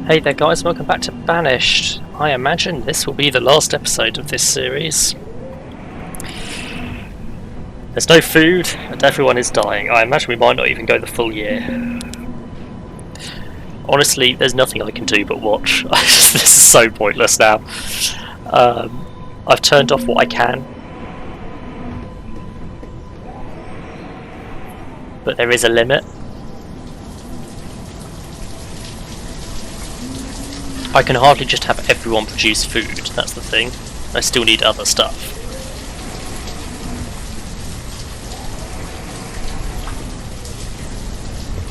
Hey there guys, welcome back to Banished. I imagine this will be the last episode of this series. There's no food and everyone is dying. I imagine we might not even go the full year. Honestly, there's nothing I can do but watch. This is so pointless now. I've turned off what I can. But there is a limit. I can hardly just have everyone produce food, that's the thing. I still need other stuff.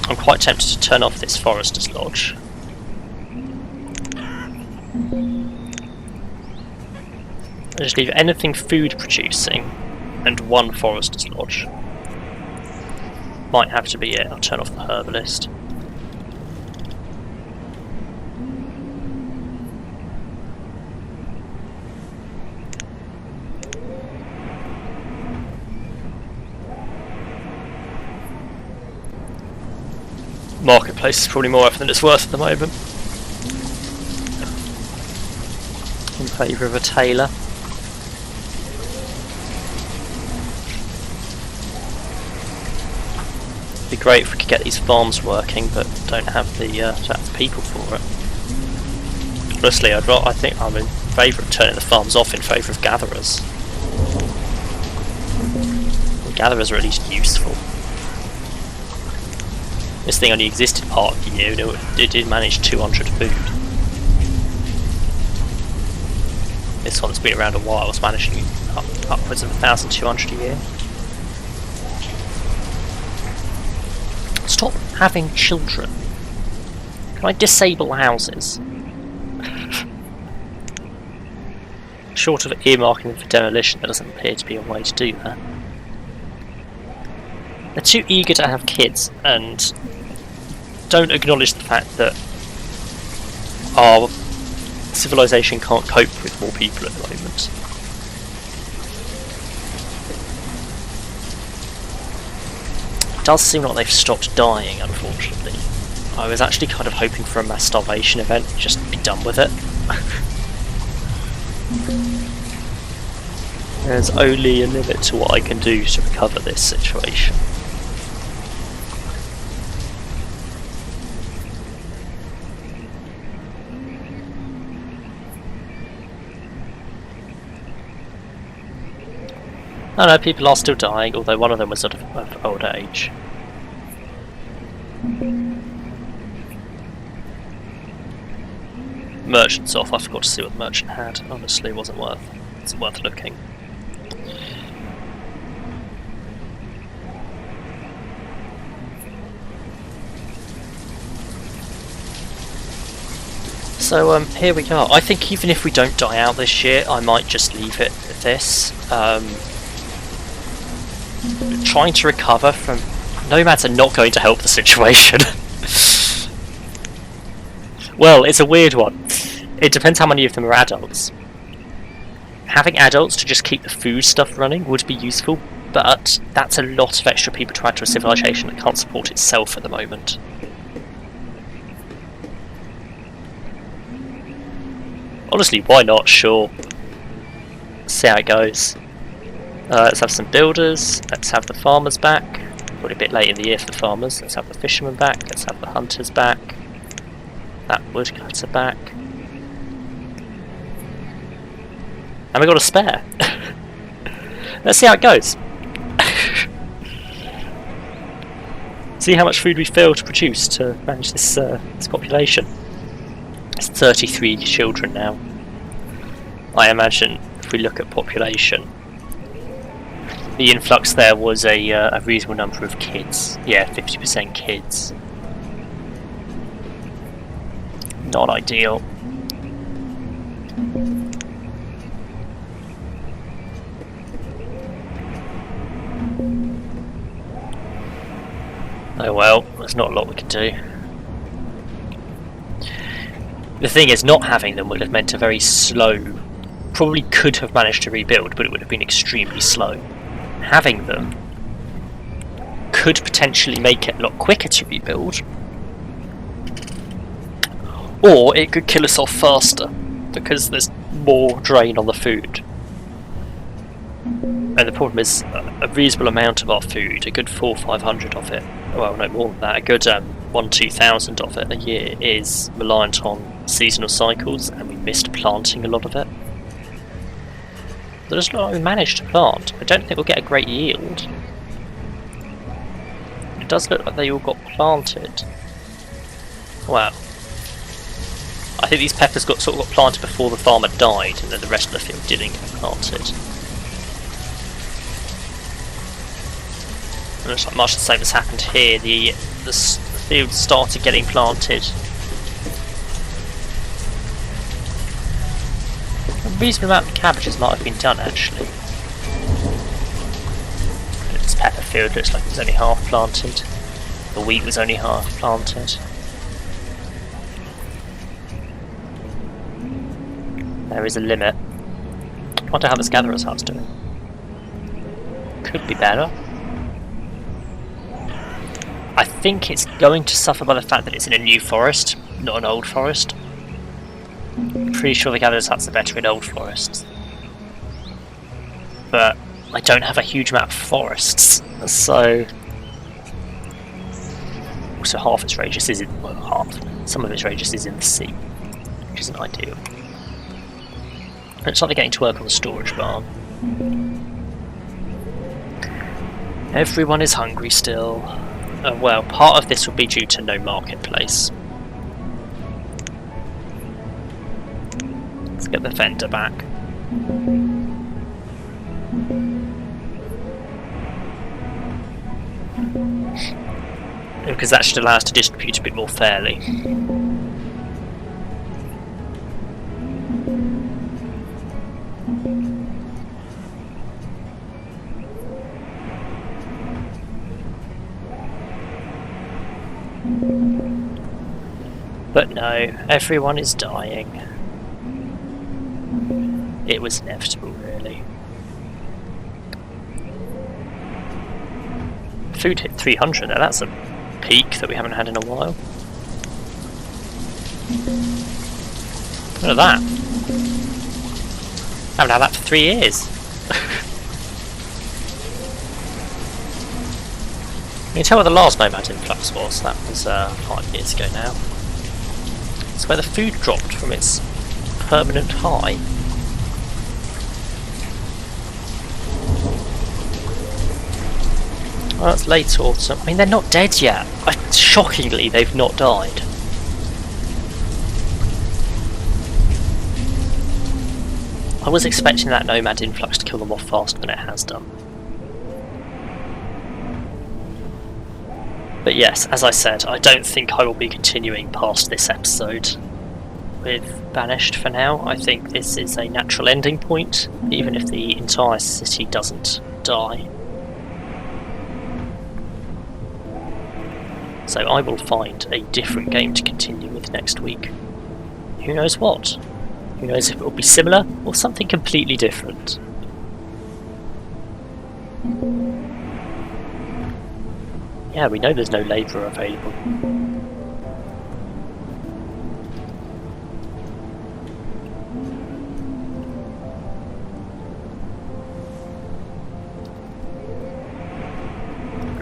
I'm quite tempted to turn off this forester's lodge. I just leave anything food producing and one forester's lodge. Might have to be it. I'll turn off the herbalist. Marketplace is probably more effort than it's worth at the moment. In favour of a tailor. It'd be great if we could get these farms working, but don't have the people for it. Honestly, I think I'm in favour of turning the farms off in favour of gatherers. Gatherers are at least useful. This thing only existed part of the year, and it did manage 200 food. This one's been around a while, it's managing upwards of 1,200 a year. Stop having children. Can I disable houses? Short of earmarking them for demolition, there doesn't appear to be a way to do that. They're too eager to have kids and don't acknowledge the fact that our civilization can't cope with more people at the moment. It does seem like they've stopped dying, unfortunately. I was actually kind of hoping for a mass starvation event, just be done with it. There's only a limit to what I can do to recover this situation. I know people are still dying, although one of them was sort of older age. Merchant's off. I forgot to see what the merchant had. Honestly, wasn't worth looking. So here we are. I think even if we don't die out this year, I might just leave it at this. Trying to recover from... Nomads are not going to help the situation. Well, it's a weird one. It depends how many of them are adults. Having adults to just keep the food stuff running would be useful, but that's a lot of extra people to add to a civilization that can't support itself at the moment. Honestly, why not? Sure. See how it goes. Let's have some builders, let's have the farmers back. Probably a bit late in the year for the farmers. Let's have the fishermen back, let's have the hunters back. That woodcutter back. And we got a spare. Let's see how it goes. See how much food we fail to produce to manage this population. It's 33 children now. I imagine if we look at population, the influx there was a reasonable number of kids. Yeah, 50% kids. Not ideal. Oh well, there's not a lot we can do. The thing is, not having them would have meant a very slow... Probably could have managed to rebuild, but it would have been extremely slow. Having them could potentially make it a lot quicker to rebuild, Or it could kill us off faster, because there's more drain on the food. And the problem is, a reasonable amount of our food, a good 400-500 of it, well no more than that, a good 1,000-2,000 of it a year is reliant on seasonal cycles, and we missed planting a lot of it. But it's not like we managed to plant. I don't think we'll get a great yield. It does look like they all got planted. Wow. I think these peppers got planted before the farmer died, and then the rest of the field didn't get planted. And it's like much the same as happened here. The field started getting planted. A reasonable amount of cabbages might have been done actually. This pepper field looks like it was only half planted. The wheat was only half planted. There is a limit. I wonder how this gatherer's hut's doing. Could be better. I think it's going to suffer by the fact that it's in a new forest, not an old forest. I'm pretty sure the gatherer's huts are better in old forests. But I don't have a huge amount of forests, so... Also half its radius is in... well, half. Some of its radius is in the sea, which isn't ideal. It's like they're getting to work on the storage barn. Everyone is hungry still. Well, part of this will be due to no marketplace. Let's get the vendor back. Because that should allow us to distribute a bit more fairly. But no, everyone is dying. It was inevitable, really. Food hit 300 now, that's a peak that we haven't had in a while. Look at that. I haven't had that for 3 years. You can tell where the last Nomad influx was, that was 5 years ago now. It's where the food dropped from its permanent high. Oh, that's late autumn. I mean, they're not dead yet. Shockingly, they've not died. I was expecting that Nomad influx to kill them off faster than it has done. But yes, as I said, I don't think I will be continuing past this episode with Banished for now. I think this is a natural ending point, even if the entire city doesn't die. So I will find a different game to continue with next week. Who knows what? Who knows if it will be similar or something completely different. Yeah, we know there's no labour available.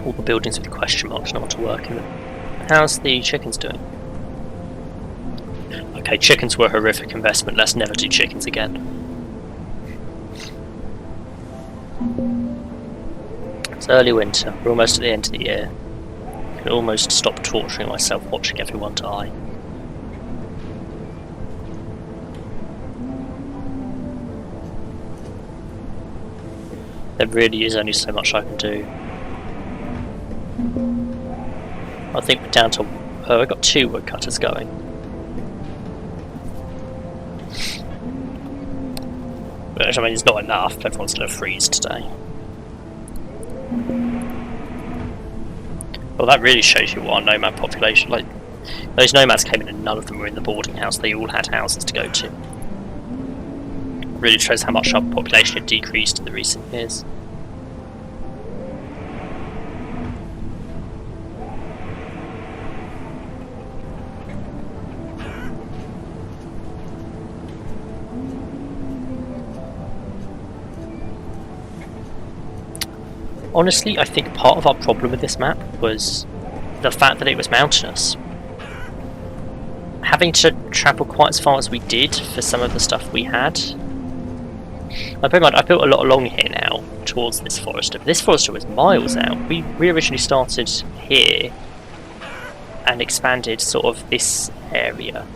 All the buildings with question marks not to work in them. How's the chickens doing? Okay, chickens were a horrific investment. Let's never do chickens again. It's early winter. We're almost at the end of the year. I can almost stop torturing myself watching everyone die. There really is only so much I can do. I think we're down to... oh, I've got 2 woodcutters going. Which, I mean, it's not enough. Everyone's going to freeze today. Well, that really shows you what our nomad population... like, those nomads came in and none of them were in the boarding house. They all had houses to go to. It really shows how much our population had decreased in the recent years. Honestly, I think part of our problem with this map was the fact that it was mountainous. Having to travel quite as far as we did for some of the stuff we had. I built a lot along here now towards this forester, but this forester was miles out. We originally started here and expanded sort of this area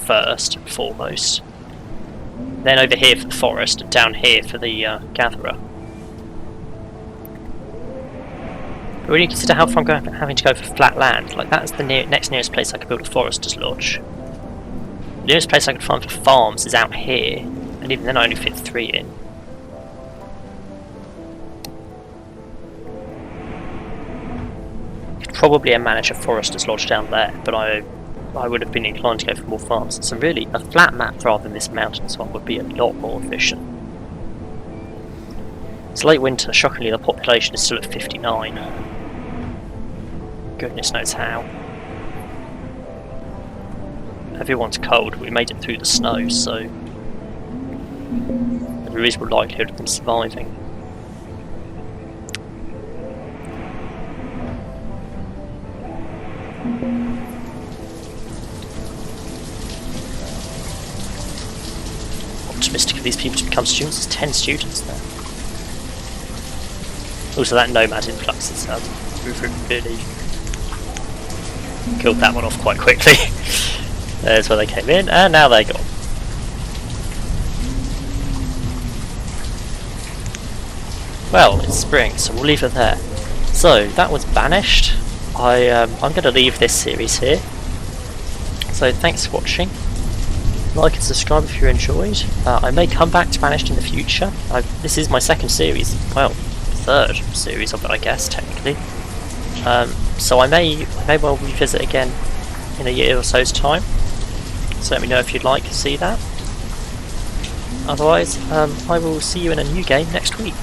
first and foremost. Then over here for the forest and down here for the gatherer. But when you consider how far I'm having to go for flat land, like that's the next nearest place I could build a forester's lodge. The nearest place I could find for farms is out here, and even then I only fit 3 in. Could probably manage a forester's lodge down there, but I would have been inclined to go for more farms. So really, a flat map rather than this mountainous one would be a lot more efficient. It's late winter, shockingly the population is still at 59. Goodness knows how. Everyone's cold, we made it through the snow, so there's a reasonable likelihood of them surviving. Optimistic of these people to become students, there's 10 students there. Also that nomad influx is really killed that one off quite quickly. There's where they came in, and now they're gone. Well, it's spring, so we'll leave it there. So, that was Banished. I'm going to leave this series here. So, thanks for watching. Like and subscribe if you enjoyed. I may come back to Banished in the future. This is my second series, well, third series of it, I guess, technically. So I may well revisit again in a year or so's time. So let me know if you'd like to see that. Otherwise, I will see you in a new game next week.